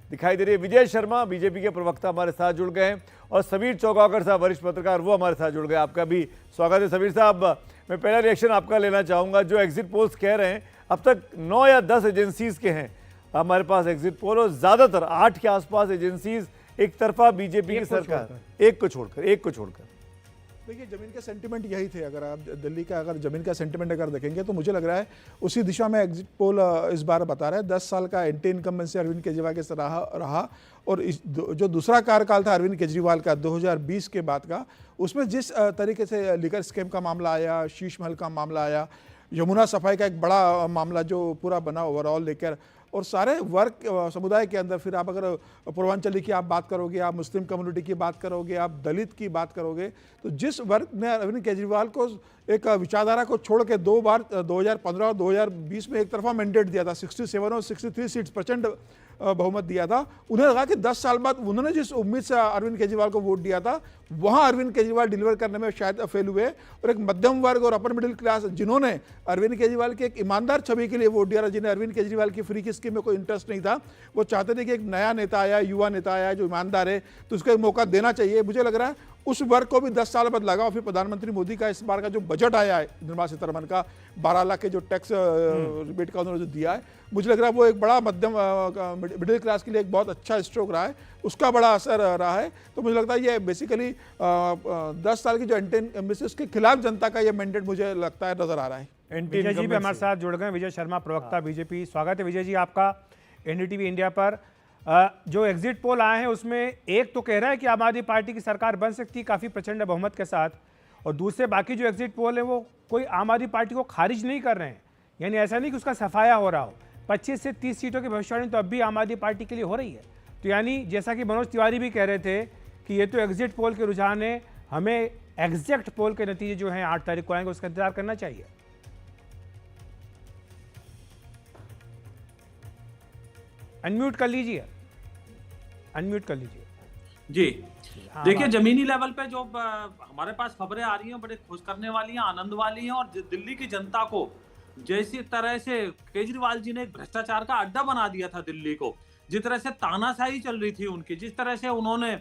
दिखाई दे रही है। विजय शर्मा बीजेपी के प्रवक्ता हमारे साथ जुड़ गए हैं और समीर चौगाकर साहब वरिष्ठ पत्रकार वो हमारे साथ जुड़ गए। आपका भी स्वागत है समीर साहब। मैं पहला रिएक्शन आपका लेना चाहूँगा। जो एग्जिट पोल्स कह रहे हैं अब तक 9 या 10 एजेंसीज के हैं हमारे पास एग्जिट पोल, और ज़्यादातर 8 के आसपास एजेंसीज एक तरफा बीजेपी की सरकार, एक को छोड़कर। देखिए, जमीन के सेंटिमेंट यही थे। अगर आप दिल्ली का अगर जमीन का सेंटिमेंट अगर देखेंगे तो मुझे लग रहा है उसी दिशा में एग्जिट पोल इस बार बता रहा है। 10 साल का एंटी इनकम्बेंसी अरविंद केजरीवाल के रहा और जो दूसरा कार्यकाल था अरविंद केजरीवाल का 2020 के बाद का, उसमें जिस तरीके से लीगर स्कैम का मामला आया, शीश महल का मामला आया, यमुना सफाई का एक बड़ा मामला जो पूरा बना ओवरऑल लेकर, और सारे वर्ग समुदाय के अंदर, फिर आप अगर पूर्वांचली की आप बात करोगे, आप मुस्लिम कम्युनिटी की बात करोगे, आप दलित की बात करोगे, तो जिस वर्ग ने अरविंद केजरीवाल को एक विचारधारा को छोड़ के 2 बार 2015 और 2020 में एक तरफा मैंडेट दिया था, 67 और 63 सीट्स % बहुमत दिया था, उन्हें लगा कि 10 साल बाद उन्होंने जिस उम्मीद से अरविंद केजरीवाल को वोट दिया था वहां अरविंद केजरीवाल डिलीवर करने में शायद फेल हुए, और एक मध्यम वर्ग और अपर मिडिल क्लास जिन्होंने अरविंद केजरीवाल की एक ईमानदार छवि के लिए वोट दिया था, जिन्हें अरविंद केजरीवाल की फ्री की स्कीम में कोई इंटरेस्ट नहीं था, वो चाहते थे कि एक नया नेता आया, युवा नेता आया जो ईमानदार है, तो उसको एक मौका देना चाहिए। मुझे लग रहा है उस वर्ग को भी 10 साल बाद लगा। और फिर प्रधानमंत्री मोदी का इस बार का जो बजट आया है, निर्मला सीतारमण का 12 लाख के जो टैक्स रिबेट का उन्होंने जो दिया है, मुझे लग रहा है वो एक बड़ा मध्यम मिडिल क्लास के लिए एक बहुत अच्छा स्ट्रोक रहा है, उसका बड़ा असर रहा है। तो मुझे लगता है ये बेसिकली 10 साल की जो एंटी उसके खिलाफ जनता का ये मैंडेट मुझे लगता है नजर आ रहा है। विजय जी भी हमारे साथ जुड़ गए। विजय शर्मा, प्रवक्ता बीजेपी, स्वागत है विजय जी आपका एनडीटीवी इंडिया पर। जो एग्जिट पोल आए हैं उसमें एक तो कह रहा है कि आम आदमी पार्टी की सरकार बन सकती है काफ़ी प्रचंड बहुमत के साथ, और दूसरे बाकी जो एग्जिट पोल है वो कोई आम आदमी पार्टी को खारिज नहीं कर रहे हैं। यानी ऐसा नहीं कि उसका सफाया हो रहा हो। 25 से 30 सीटों की भविष्यवाणी तो अब भी आम आदमी पार्टी के लिए हो रही है। तो यानी जैसा कि मनोज तिवारी भी कह रहे थे कि ये तो एग्जिट पोल के रुझान है, हमें एग्जैक्ट पोल के नतीजे जो हैं 8 तारीख को आएंगे उसका इंतजार करना चाहिए। अनम्यूट कर लीजिए जी। देखिए, जमीनी लेवल पे जो हमारे पास खबरें आ रही हैं बड़े खुश करने वाली हैं, आनंद वाली हैं, और दिल्ली की जनता को जैसी तरह से केजरीवाल जी ने एक भ्रष्टाचार का अड्डा बना दिया था दिल्ली को, जिस तरह से तानाशाही चल रही थी उनकी, जिस तरह से उन्होंने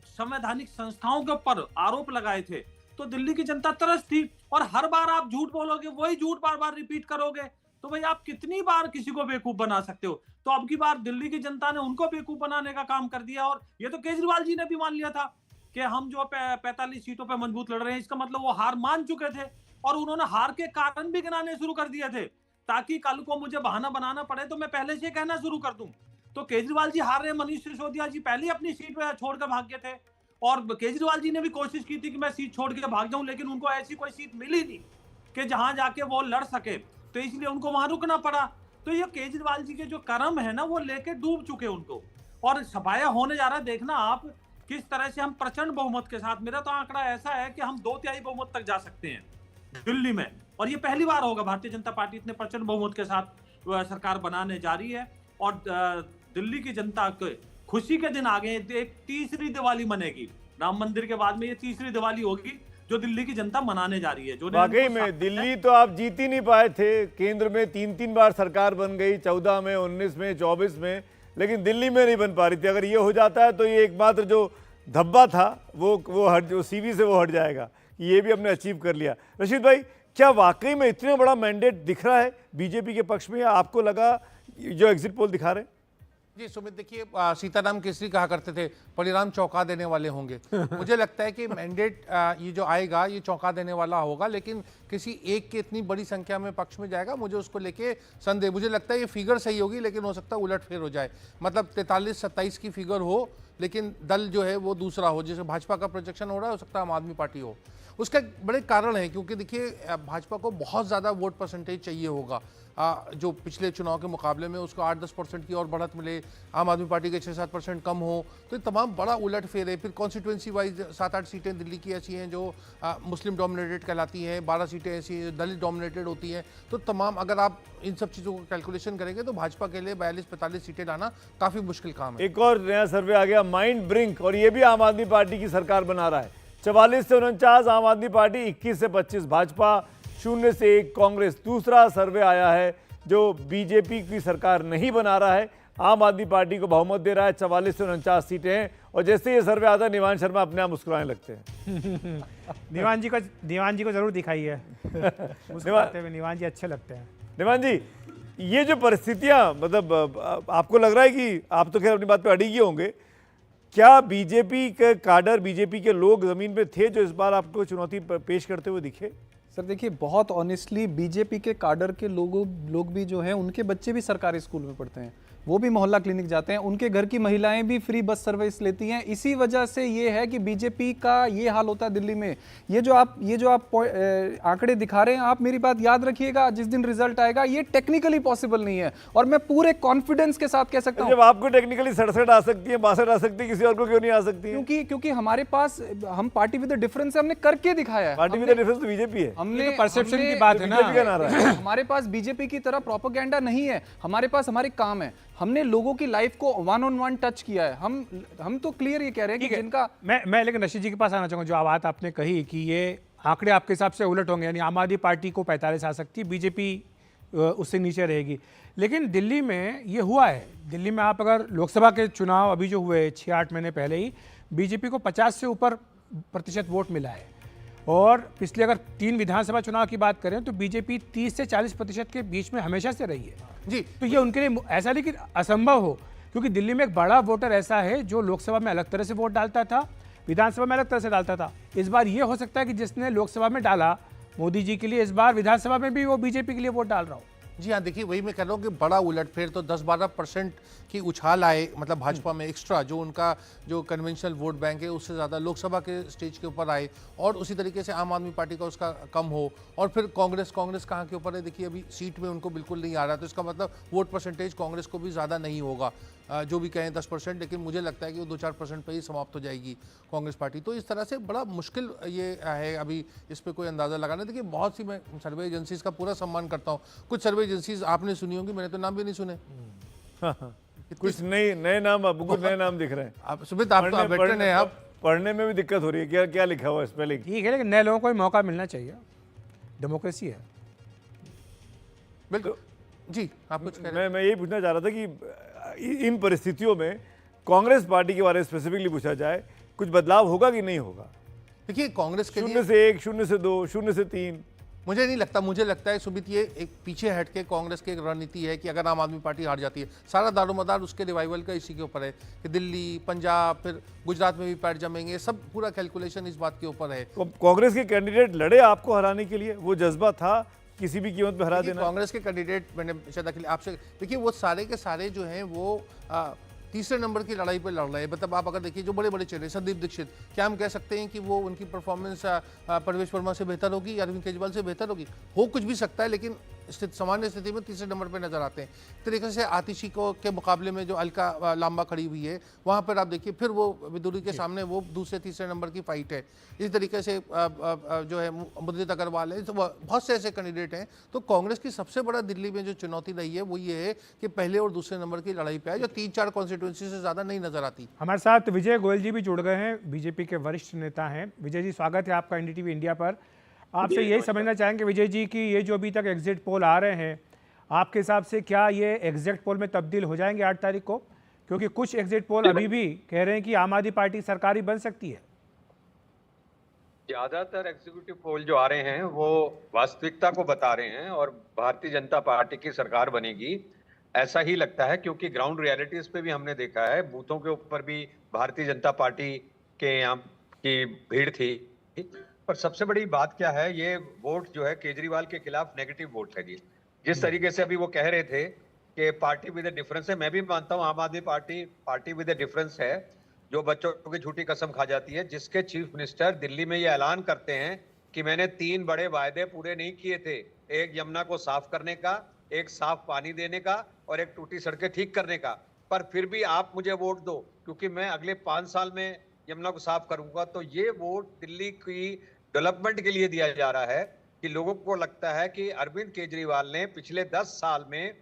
संवैधानिक संस्थाओं के ऊपर आरोप लगाए थे, तो दिल्ली की जनता तरस थी। और हर बार आप झूठ बोलोगे, वही झूठ बार बार रिपीट करोगे, तो भाई आप कितनी बार किसी को बेवकूफ बना सकते हो। तो अब की बार दिल्ली की जनता ने उनको बेवकूफ बनाने का काम कर दिया, और ये तो केजरीवाल जी ने भी मान लिया था कि हम जो 45 सीटों पे मजबूत लड़ रहे हैं, इसका मतलब वो हार मान चुके थे, और उन्होंने हार के कारण भी गिनाने शुरू कर दिए थे, ताकि कल को मुझे बहाना बनाना पड़े तो मैं पहले से कहना शुरू कर दूं। तो केजरीवाल जी हार रहे, मनीष सिसोदिया जी पहले अपनी सीट पे छोड़कर भाग गए थे, और केजरीवाल जी ने भी कोशिश की थी कि मैं सीट छोड़ के भाग जाऊं, लेकिन उनको ऐसी कोई सीट मिली नहीं कि जहां जाके वो लड़ सके, तो इसलिए उनको वहां रुकना पड़ा। तो ये केजरीवाल जी के जो कर्म है ना, वो लेके डूब चुके उनको, और सफाया होने जा रहा है। देखना आप किस तरह से हम प्रचंड बहुमत के साथ, मेरा तो आंकड़ा ऐसा है कि हम 2/3 बहुमत तक जा सकते हैं दिल्ली में, और ये पहली बार होगा भारतीय जनता पार्टी इतने प्रचंड बहुमत के साथ सरकार बनाने जा रही है। और दिल्ली की जनता के खुशी के दिन आ गए। एक तीसरी दिवाली मनेगी राम मंदिर के बाद में, ये तीसरी दिवाली होगी जो दिल्ली की जनता मनाने जा रही है। जो वाकई में दिल्ली तो आप जीत ही नहीं पाए थे। केंद्र में 3 बार सरकार बन गई, 14 में, 19 में, 24 में, लेकिन दिल्ली में नहीं बन पा रही थी। अगर ये हो जाता है तो ये एकमात्र जो धब्बा था वो हट, जो सीवी से वो हट जाएगा। ये भी हमने अचीव कर लिया। रशीद भाई, क्या वाकई में इतना बड़ा मैंडेट दिख रहा है बीजेपी के पक्ष में, या आपको लगा जो एग्जिट पोल दिखा रहे हैं? जी सुमित, देखिए सीताराम केसरी कहा करते थे परिणाम चौंका देने वाले होंगे। मुझे लगता है कि मैंडेट ये जो आएगा ये चौंका देने वाला होगा, लेकिन किसी एक के इतनी बड़ी संख्या में पक्ष में जाएगा, मुझे उसको लेके संदेह। मुझे लगता है ये फिगर सही होगी, लेकिन हो सकता है उलटफेर हो जाए। मतलब 43-27 की फिगर हो, लेकिन दल जो है वो दूसरा हो। जैसे भाजपा का प्रोजेक्शन हो रहा है, हो सकता है आम आदमी पार्टी हो। उसका एक बड़े कारण है, क्योंकि देखिए भाजपा को बहुत ज़्यादा वोट परसेंटेज चाहिए होगा। जो पिछले चुनाव के मुकाबले में उसको 8-10% की और बढ़त मिले, आम आदमी पार्टी के 6-7% कम हो, तो ये तमाम बड़ा उलट फेर है। फिर कॉन्स्टिट्यूंसी वाइज 7-8 सीटें दिल्ली की ऐसी हैं जो मुस्लिम डोमिनेटेड कहलाती हैं, 12 सीटें ऐसी दलित डोमिनेटेड होती हैं। तो तमाम अगर आप इन सब चीज़ों को कैलकुलेशन करेंगे तो भाजपा के लिए 42-45 सीटें लाना काफ़ी मुश्किल काम है। एक और नया सर्वे आ गया, माइंड ब्रिंक, और ये भी आम आदमी पार्टी की सरकार बना रहा है। 44 से 49 आम आदमी पार्टी, 21 से 25 भाजपा, 0 से 1 कांग्रेस। दूसरा सर्वे आया है जो बीजेपी की सरकार नहीं बना रहा है, आम आदमी पार्टी को बहुमत दे रहा है, 44 से 49 सीटें हैं। और जैसे ये सर्वे आता है, निवान शर्मा अपने आप मुस्कुराने लगते हैं। निवान जी को जरूर दिखाइए मुस्कुराते हुए। निवान जी अच्छे लगते हैं। निवान जी, ये जो परिस्थितियां, मतलब आपको लग रहा है कि आप तो खैर अपनी बात पे अड़िग ही होंगे, क्या बीजेपी के काडर, बीजेपी के लोग जमीन पे थे जो इस बार आपको चुनौती पेश करते हुए दिखे? सर देखिए, बहुत ऑनेस्टली बीजेपी के काडर के लोग भी जो हैं, उनके बच्चे भी सरकारी स्कूल में पढ़ते हैं, वो भी मोहल्ला क्लिनिक जाते हैं, उनके घर की महिलाएं भी फ्री बस सर्विस लेती हैं। इसी वजह से ये है कि बीजेपी का ये हाल होता है दिल्ली में। ये जो आप आंकड़े दिखा रहे हैं, आप मेरी बात याद रखिएगा, जिस दिन रिजल्ट आएगा ये टेक्निकली पॉसिबल नहीं है। और मैं पूरे कॉन्फिडेंस के साथ कह सकता हूँ, जब आपको टेक्निकली 67 आ सकती है, 62 आ सकती है, किसी और को क्यों नहीं आ सकती है? क्योंकि हमारे पास, हम पार्टी विद डिफरेंस है, हमने करके दिखाया है। पार्टी विद डिफरेंस तो बीजेपी है। हमने परसेप्शन की बात है ना। बीजेपी का नारा है। हमारे पास बीजेपी की तरह प्रोपेगेंडा नहीं है, हमारे पास हमारे काम है। हमने लोगों की लाइफ को वन ऑन वन टच किया है। हम तो क्लियर ये कह रहे हैं कि जिनका मैं लेकिन रशीद जी के पास आना चाहूंगा। जो बात आपने कही कि ये आंकड़े आपके हिसाब से उलट होंगे, यानी आम आदमी पार्टी को 45 आ सकती है, बीजेपी उससे नीचे रहेगी। लेकिन दिल्ली में ये हुआ है। दिल्ली में आप अगर लोकसभा के चुनाव अभी जो हुए 6-8 महीने पहले ही, बीजेपी को 50 से ऊपर प्रतिशत वोट मिला है। और पिछले अगर 3 विधानसभा चुनाव की बात करें तो बीजेपी 30 से 40% के बीच में हमेशा से रही है जी। तो ये उनके लिए ऐसा नहीं कि असंभव हो, क्योंकि दिल्ली में एक बड़ा वोटर ऐसा है जो लोकसभा में अलग तरह से वोट डालता था, विधानसभा में अलग तरह से डालता था। इस बार ये हो सकता है कि जिसने लोकसभा में डाला मोदी जी के लिए, इस बार विधानसभा में भी वो बीजेपी के लिए वोट डाल रहा हो। जी हाँ, देखिए वही मैं कह रहा हूँ कि बड़ा उलटफेर तो 10-12% की उछाल आए, मतलब भाजपा में एक्स्ट्रा जो उनका जो कन्वेंशनल वोट बैंक है उससे ज़्यादा लोकसभा के स्टेज के ऊपर आए, और उसी तरीके से आम आदमी पार्टी का उसका कम हो। और फिर कांग्रेस कहाँ के ऊपर है, देखिए अभी सीट में उनको बिल्कुल नहीं आ रहा, तो इसका मतलब वोट परसेंटेज कांग्रेस को भी ज़्यादा नहीं होगा। जो भी कहें 10%, लेकिन मुझे लगता है कि वो 2-4% पर ही समाप्त हो जाएगी कांग्रेस पार्टी। तो इस तरह से बड़ा मुश्किल ये है अभी इस पर कोई अंदाज़ा लगाना। देखिए बहुत सी, मैं सर्वे एजेंसीज का पूरा सम्मान करता हूँ, कुछ सर्वे एजेंसीज आपने सुनी होंगी, मैंने तो नाम भी नहीं सुने। कुछ नए नाम, आपको कुछ नए नाम दिख रहे हैं। आप सुमित, आप तो वेटरन हैं, आप पढ़ने में भी दिक्कत हो रही है। क्या क्या लिखा हुआ है स्पेलिंग? ठीक है, लेकिन नए लोगों को भी मौका मिलना चाहिए, डेमोक्रेसी है। बिल्कुल जी। आप कुछ कह रहे हैं? मैं यही पूछना चाह रहा था कि इन परिस्थितियों में कांग्रेस पार्टी के बारे में स्पेसिफिकली पूछा जाए, कुछ बदलाव होगा कि नहीं होगा? देखिए कांग्रेस के 0 से 1, 0 से 2, 0 से 3। मुझे नहीं लगता, मुझे लगता है सुमित ये एक पीछे हट के कांग्रेस की एक रणनीति है कि अगर आम आदमी पार्टी हार जाती है, सारा दारोमदार उसके रिवाइवल का इसी के ऊपर है कि दिल्ली, पंजाब, फिर गुजरात में भी पैर जमेंगे, सब पूरा कैलकुलेशन इस बात के ऊपर है। कांग्रेस के कैंडिडेट लड़े आपको हराने के लिए, वो जज्बा था किसी भी कीमत पे हरा देना? कांग्रेस के कैंडिडेट, मैंने शायद अखिल आपसे, देखिए वो सारे के सारे जो हैं वो तीसरे नंबर की लड़ाई पे लड़ रहे हैं। मतलब आप अगर देखिए जो बड़े बड़े चेहरे, संदीप दीक्षित, क्या हम कह सकते हैं कि वो उनकी परफॉर्मेंस परवेश वर्मा से बेहतर होगी, अरविंद केजरीवाल से बेहतर होगी? हो कुछ भी सकता है, लेकिन सामान्य स्थिति में तीसरे नंबर पे नजर आते हैं। इस तरीके से आतिशी को के मुकाबले में जो अलका लांबा खड़ी हुई है, वहाँ पर आप देखिए फिर वो विदुरी के सामने वो दूसरे तीसरे नंबर की फाइट है। इस तरीके से जो है मुदित अग्रवाल है, तो बहुत से ऐसे कैंडिडेट हैं। तो कांग्रेस की सबसे बड़ा दिल्ली में जो चुनौती रही है वो ये है कि पहले और दूसरे नंबर की लड़ाई पे है, जो 3-4 कॉन्स्टिट्यूंसी से ज़्यादा नहीं नजर आती। हमारे साथ विजय गोयल जी भी जुड़ गए हैं, बीजेपी के वरिष्ठ नेता हैं। विजय जी, स्वागत है आपका एनडीटीवी इंडिया पर। आपसे यही समझना चाहेंगे विजय जी कि ये जो अभी तक एग्जिट पोल आ रहे हैं, आपके हिसाब से क्या ये एग्जिट पोल में तब्दील हो जाएंगे 8 तारीख को? क्योंकि कुछ एग्जिट पोल अभी भी कह रहे हैं कि आम आदमी पार्टी सरकार ही बन सकती है। ज्यादातर एग्जीक्यूटिव पोल जो आ रहे हैं वो वास्तविकता को बता रहे हैं और भारतीय जनता पार्टी की सरकार बनेगी, ऐसा ही लगता है। क्योंकि ग्राउंड रियलिटीज पे भी हमने देखा है, बूथों के ऊपर भी भारतीय जनता पार्टी के यहाँ की भीड़ थी। पर सबसे बड़ी बात क्या है, ये वोट जो है केजरीवाल के खिलाफ नेगेटिव वोट है जी। जिस तरीके से अभी वो कह रहे थे कि पार्टी विद ए डिफरेंस है, मैं भी मानता हूँ आम आदमी पार्टी विद ए डिफरेंस है, जो बच्चों की झूठी कसम खा जाती है, जिसके चीफ मिनिस्टर दिल्ली में ये ऐलान करते हैं कि मैंने 3 बड़े वायदे पूरे नहीं किए थे, एक यमुना को साफ करने का, एक साफ पानी देने का और एक टूटी सड़कें ठीक करने का। पर फिर भी आप मुझे वोट दो क्योंकि मैं अगले 5 साल में यमुना को साफ करूंगा। तो ये वोट दिल्ली की डेवलपमेंट के लिए दिया जा रहा है कि लोगों को लगता है कि अरविंद केजरीवाल ने पिछले 10 साल में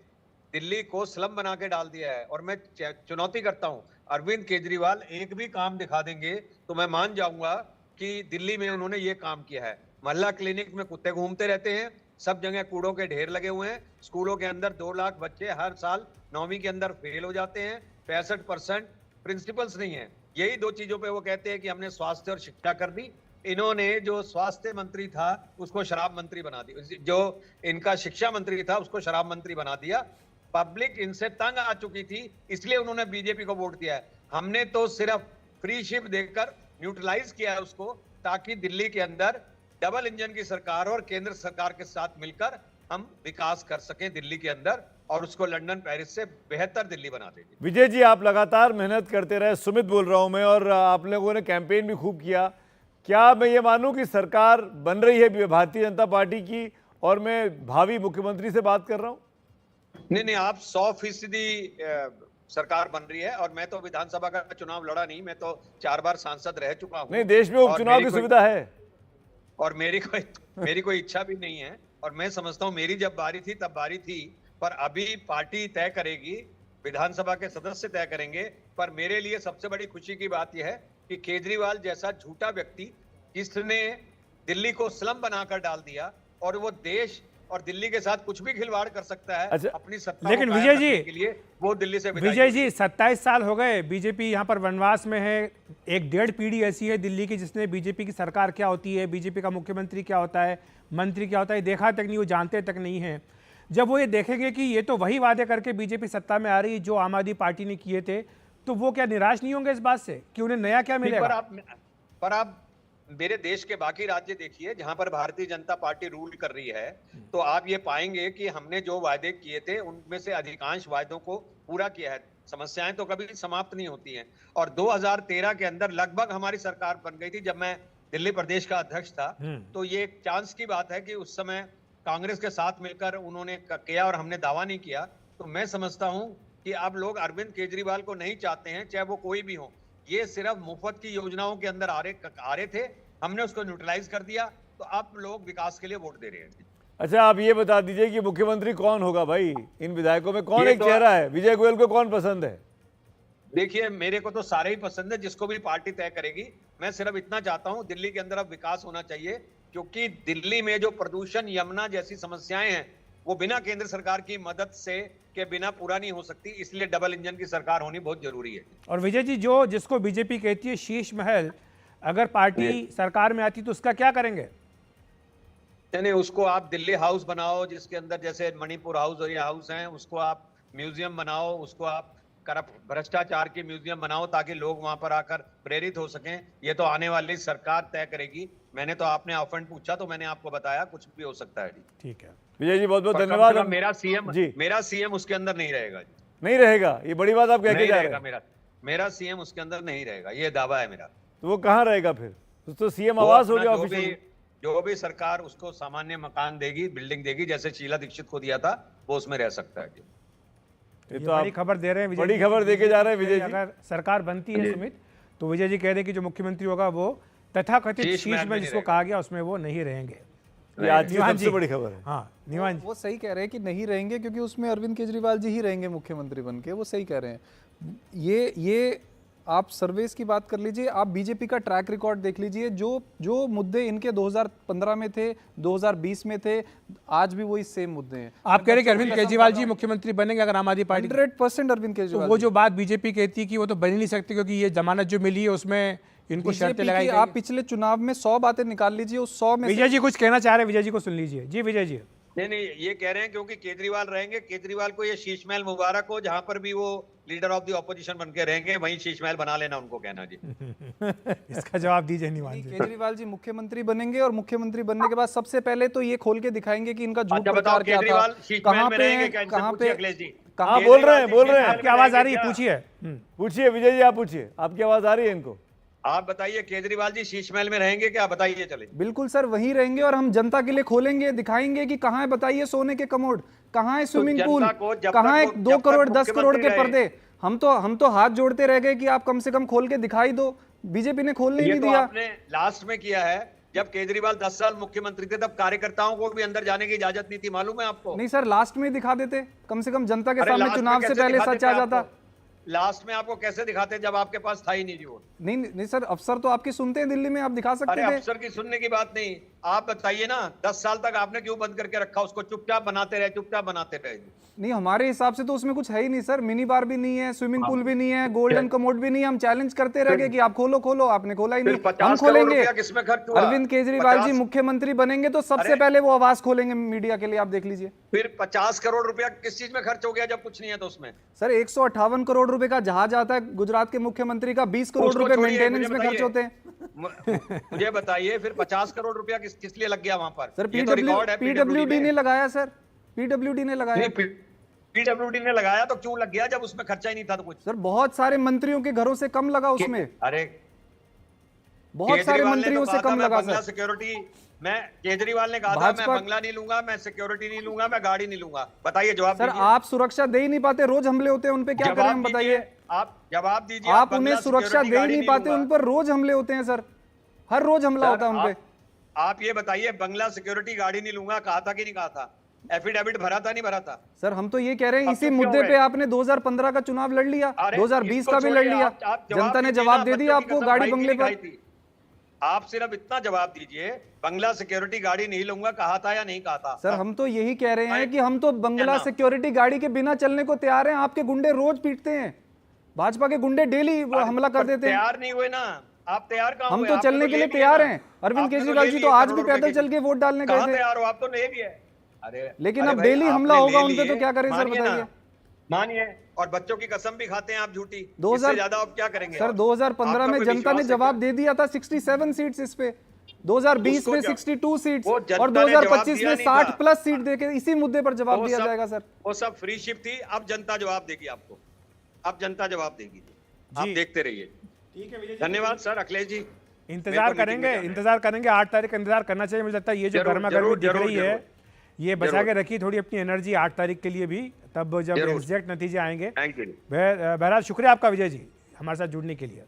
दिल्ली को स्लम बना के डाल दिया है। और मैं चुनौती करता हूं, अरविंद केजरीवाल एक भी काम दिखा देंगे तो मैं मान जाऊंगा कि दिल्ली में उन्होंने ये काम किया है। मोहल्ला क्लिनिक में कुत्ते घूमते रहते हैं, सब जगह कूड़ों के ढेर लगे हुए हैं। स्कूलों के अंदर 2 लाख बच्चे हर साल 9वीं के अंदर फेल हो जाते हैं। 65% प्रिंसिपल्स नहीं है। यही 2 चीजों पे वो कहते हैं कि हमने स्वास्थ्य और शिक्षा कर दी। इन्होंने जो स्वास्थ्य मंत्री था उसको शराब मंत्री बना दिया, जो इनका शिक्षा मंत्री था उसको शराब मंत्री बना दिया। पब्लिक इनसे तंग आ चुकी थी, इसलिए उन्होंने बीजेपी को वोट दिया है। हमने तो सिर्फ फ्री शिप देकर न्यूट्रलाइज किया है उसको, ताकि दिल्ली के अंदर डबल इंजन की सरकार और केंद्र सरकार के साथ मिलकर हम विकास कर सकें दिल्ली के अंदर, और उसको लंदन पेरिस से बेहतर दिल्ली बना देंगे। विजय जी, आप लगातार मेहनत करते रहे। सुमित बोल रहा हूं मैं, और आप लोगों ने कैंपेन भी खूब किया। क्या मैं ये मानूं कि सरकार बन रही है भारतीय जनता पार्टी की, और मैं भावी मुख्यमंत्री से बात कर रहा हूं? नहीं, आप 100% सरकार बन रही है। और मैं तो विधानसभा का चुनाव लड़ा नहीं, मैं तो 4 बार सांसद रह चुका हूं। नहीं, देश में उपचुनाव की सुविधा है, और मेरी कोई इच्छा भी नहीं है। और मैं समझता हूं मेरी जब बारी थी तब बारी थी, पर अभी पार्टी तय करेगी, विधानसभा के सदस्य तय करेंगे। पर मेरे लिए सबसे बड़ी खुशी की बात यह है कि केजरीवाल जैसा झूठा व्यक्ति, जिसने दिल्ली को स्लम बनाकर डाल दिया, और वो देश और दिल्ली के साथ कुछ भी खिलवाड़ कर सकता है अच्छा, अपनी सत्ता लेकिन को कायम विजय जी, रखने के लिए, वो दिल्ली से विजय जी 27 साल हो गए बीजेपी यहाँ पर वनवास में है। एक 1.5 पीढ़ी ऐसी है दिल्ली की जिसने बीजेपी की सरकार क्या होती है, बीजेपी का मुख्यमंत्री क्या होता है, मंत्री क्या होता है, देखा तक नहीं, वो जानते तक नहीं है। जब वो ये देखेंगे कि ये तो वही वादे करके बीजेपी सत्ता में आ रही जो आम आदमी पार्टी ने किए थे, तो वो क्या निराश नहीं होंगे इस बात से कि उन्हें नया क्या मिलेगा? पर आप मेरे देश के बाकी राज्य देखिए जहां पर भारतीय जनता पार्टी रूल कर रही है, तो आप ये पाएंगे कि हमने जो वादे किए थे उनमें से अधिकांश वादों को पूरा किया है। समस्याएं तो कभी समाप्त नहीं होती हैं। और 2013 के अंदर लगभग हमारी सरकार बन गई थी, जब मैं दिल्ली प्रदेश का अध्यक्ष था। तो ये एक चांस की बात है कि उस समय कांग्रेस के साथ मिलकर उन्होंने किया और हमने दावा नहीं किया। तो मैं समझता हूं कि अब लोग अरविंद केजरीवाल को नहीं चाहते हैं, चाहे वो कोई भी हो। ये सिर्फ मुफ्त की योजनाओं के अंदर आ रहे थे, हमने उसको न्यूट्रलाइज कर दिया। तो आप लोग विकास के लिए वोट दे रहे हैं। अच्छा, आप ये बता दीजिए कि मुख्यमंत्री कौन होगा भाई? इन विधायकों में कौन एक चेहरा है? विजय गोयल को कौन पसंद है? देखिए, मेरे को तो सारे ही पसंद है, जिसको भी पार्टी तय करेगी। मैं सिर्फ इतना चाहता हूं, दिल्ली के अंदर अब विकास होना चाहिए, क्योंकि दिल्ली में जो प्रदूषण, यमुना जैसी समस्याएं हैं, वो बिना केंद्र सरकार की मदद से के बिना पूरा नहीं हो सकती। इसलिए डबल इंजन की सरकार होनी बहुत जरूरी है। और विजय जी, जो जिसको बीजेपी कहती है शीश महल, अगर पार्टी सरकार में आती तो उसका क्या करेंगे? नहीं, उसको आप दिल्ली हाउस बनाओ, जिसके अंदर जैसे मणिपुर हाउस और ये हाउस हैं, उसको आप म्यूजियम बनाओ, उसको आप भ्रष्टाचार की म्यूजियम बनाओ, ताकि लोग वहां पर आकर प्रेरित हो सकें। ये तो आने वाली सरकार तय करेगी। मैंने तो आपने ऑफेंड पूछा तो मैंने आपको बताया, कुछ भी हो सकता है जी। ठीक है विजय जी, बहुत बहुत पर कम से धन्यवाद। कम मेरा सीएम उसके अंदर नहीं रहेगा जी। नहीं रहेगा? ये बड़ी बात आप कह के जा रहे हैं। मेरा सीएम उसके अंदर नहीं रहेगा, ये दावा है मेरा। तो वो कहाँ रहेगा फिर? तो सीएम आवास हो गया ऑफिशियल। जो भी सरकार उसको सामान्य मकान देगी, बिल्डिंग देगी, जैसे शीला दीक्षित को दिया था, वो उसमें रह सकता है जी। ये तो बड़ी खबर दे रहे हैं विजय बड़ी जी। खबर दे के जा रहे हैं विजय जी। अगर सरकार बनती है सुमित, तो विजय जी कह रहे हैं कि जो मुख्यमंत्री होगा वो तथाकथित शीश में जिसको कहा गया उसमें वो नहीं रहेंगे। ये आज की सबसे बड़ी खबर है। हाँ, निवान जी, वो सही कह रहे हैं कि नहीं रहेंगे, क्योंकि उसमें अरविंद केजरीवाल जी ही रहेंगे मुख्यमंत्री बन के। वो सही कह रहे हैं। ये आप सर्वेस की बात कर लीजिए, आप बीजेपी का ट्रैक रिकॉर्ड देख लीजिए। जो मुद्दे इनके 2015 में थे, 2020 में थे, आज भी वही सेम मुद्दे हैं। आप कह रहे हैं कि अरविंद केजरीवाल जी मुख्यमंत्री बनेंगे अगर आम आदमी पार्टी? 100% अरविंद तो केजरीवाल। वो जो बात बीजेपी कहती है कि वो तो बन ही नहीं सकती क्योंकि ये जमानत जो मिली है उसमें इनको शर्तें लगाई गई। आप पिछले चुनाव में 100 बातें निकाल लीजिए, उस 100 में विजय जी कुछ कहना चाह रहे हैं, विजय जी को सुन लीजिए। जी विजय जी। नहीं, ये कह रहे हैं क्योंकि केजरीवाल रहेंगे, केजरीवाल को ये शीश महल मुबारक हो, जहां पर भी वो लीडर ऑफ द ऑपोजिशन बन के रहेंगे, वहीं शीश महल बना लेना उनको कहना जी। इसका जवाब दीजिए निवान जी। केजरीवाल जी मुख्यमंत्री बनेंगे और मुख्यमंत्री बनने के बाद सबसे पहले तो ये खोल के दिखाएंगे कि इनका झूठ अच्छा बताओ, प्रचार क्या था, केजरीवाल शीश महल कहाँ में पे रहेंगे हैं, क्या? इनसे कहाँ पूछिए पे अखिलेश जी। हाँ, बोल रहे हैं। आपकी आवाज आ रही है, पूछिए। पूछिए विजय जी, आप पूछिए, आपकी आवाज आ रही है इनको। आप बताइए, केजरीवाल जी शीश महल में रहेंगे क्या? बताइए चले। बिल्कुल सर, वहीं रहेंगे और हम जनता के लिए खोलेंगे, दिखाएंगे कि कहाँ है, बताइए सोने के कमोड, कहाँ है स्विमिंग पूल, कहाँ है 2 करोड़ 10 करोड़ के पर्दे। हम तो हाथ जोड़ते रह गए कि आप कम से कम खोल के दिखाई दो। बीजेपी ने खोलने नहीं दिया। आपने लास्ट में किया है, जब केजरीवाल 10 साल मुख्यमंत्री थे, तब कार्यकर्ताओं को भी अंदर जाने की इजाजत नहीं थी, मालूम है आपको? नहीं सर, लास्ट में दिखा देते, कम से कम जनता के सामने चुनाव से पहले सच आ जाता। लास्ट में आपको कैसे दिखाते जब आपके पास था ही नहीं वो। नहीं नहीं सर, अफसर तो आपकी सुनते हैं दिल्ली में, आप दिखा सकते अरे थे। अफसर की सुनने की बात नहीं, आप बताइए ना 10 साल तक आपने क्यों बंद करके रखा उसको? चुपचाप बनाते रहे, चुपचाप बनाते रहे। नहीं, हमारे हिसाब से तो उसमें कुछ है ही नहीं सर, मिनी बार भी नहीं है, स्विमिंग पूल भी नहीं है, गोल्डन कमोड भी नहीं है। हम चैलेंज करते रह गए कि आप खोलो खोलो, आपने खोला ही नहीं। फिर 50 हम करोड़ खोलेंगे। रुपया किसमें खर्च हुआ? अरविंद केजरीवाल जी 50 मुख्यमंत्री बनेंगे तो सबसे पहले वो आवाज खोलेंगे मीडिया के लिए, आप देख लीजिए। फिर 50 करोड़ रुपया किस चीज में खर्च हो गया जब कुछ नहीं है तो उसमें? सर 158 करोड़ रुपए का जहाज आता है गुजरात के मुख्यमंत्री का, 20 करोड़ उसको रुपए छोड़िए, मेंटेनेंस मुझे में खर्च बताइए। होते हैं। मुझे बताइए फिर 50 करोड़ रुपया किस लिए लग गया वहां पर? सर ये तो रिकॉर्ड है पीडब्ल्यूडी ने लगाया सर, पीडब्ल्यूडी ने लगाया। पीडब्ल्यूडी ने लगाया तो क्यों लग गया जब उसमें खर्चा ही नहीं था तो कुछ? सर बहुत सारे मंत्रियों के घरों से कम लगा उसमें, अरे बहुत सारे केजरीवाल ने मंत्रियों तो से कहा था, कम मैं लगा बंगला सर। सिक्योरिटी, मैं केजरीवाल ने कहा था मैं भाजपा- बंगला नहीं लूंगा, मैं सिक्योरिटी नहीं लूंगा, मैं गाड़ी नहीं लूंगा। बताइए जवाब सर दीजिए। आप सुरक्षा दे ही नहीं पाते, रोज हमले होते हैं उन पे, क्या जवाब करें हम दीजिए, बताइए। आप जवाब दीजिए। आप बंगला उन्हें सुरक्षा सिक्योरिटी दे ही गाड़ी नहीं पाते, लूंगा। उन पर रोज हमले होते हैं सर, हर रोज हमला सर, होता है उन पे। आप ये बताइए बंगला सिक्योरिटी गाड़ी नहीं लूंगा कहा था कि नहीं कहा था? एफिडेविट भरा था नहीं भरा था? सर हम तो ये कह रहे हैं, अब इसी चुप मुद्दे क्यों पे गए? आपने 2015 का चुनाव लड़ लिया, अरे 2020 इसको का भी लड़ छोड़िए, लिया, आप जनता ने दीजिए जवाब ना, दे दिया बच्चों की आपको कसम गाड़ी भाई की बंगले नहीं पर। खाई थी। आप सिर्फ इतना जवाब दीजिए, बंगला सिक्योरिटी गाड़ी नहीं लूंगा कहा था या नहीं कहा था? सर हम तो यही कह रहे हैं भाई, कि हम तो बंगला ना। सिक्योरिटी गाड़ी के बिना चलने को तैयार हैं। आपके गुंडे रोज पीटते हैं, भाजपा के गुंडे डेली हमला कर देते हैं। तैयार नहीं हुए ना आप? तैयार कहाँ हम हुए? तो आपने चलने के ले लिए लिए तैयार ना। हैं। अरविंद आपने केजरीवाल ले जी लिए तो आज भी करोड़ों पैदल रुपए चल के वोट डालने कहाँ गए थे। तैयार हो? आप तो ले भी है। अरे लेकिन अरे अब भाई, डेली हमला आपने होगा ले उन पे तो लिए, क्या करें सर मानिए ना, बताइए। मानिए, और बच्चों की कसम भी खाते हैं आप झूठी। 2000 इससे ज्यादा आप क्या करेंगे? सर 2015 में जनता ने जवाब दे दिया था 67 सीट्स इस पे, 2020 में 62 सीट्स वो जनता और ने जवाब 2025 दिया में नहीं 60 था। प्लस सीट देके इसी मुद्दे पर जवाब वो दिया सब- जाएगा सर। वो सब फ्री शिप थी, अब जनता जवाब देगी आपको, अब जनता जवाब देगी। आप जी। देखते रहिए। ठीक है विजय जी, धन्यवाद सर अखिलेश जी। इंतजार मेरे को मीटिंग करेंगे, में जाना है। इंतजार करेंगे, 8 तारीख का इंतजार करना चाहिए। मुझे लगता है ये जो जरूर, गर्मा गर्मी जरूर, दिख जरूर, रही है, जरूर। ये बचा जरूर। के रखी थोड़ी अपनी एनर्जी 8 तारीख के लिए भी, तब जब जरूर। एग्जैक्ट नतीजे आएंगे। Thank you. बहरहाल शुक्रिया आपका विजय जी हमारे साथ जुड़ने के लिए।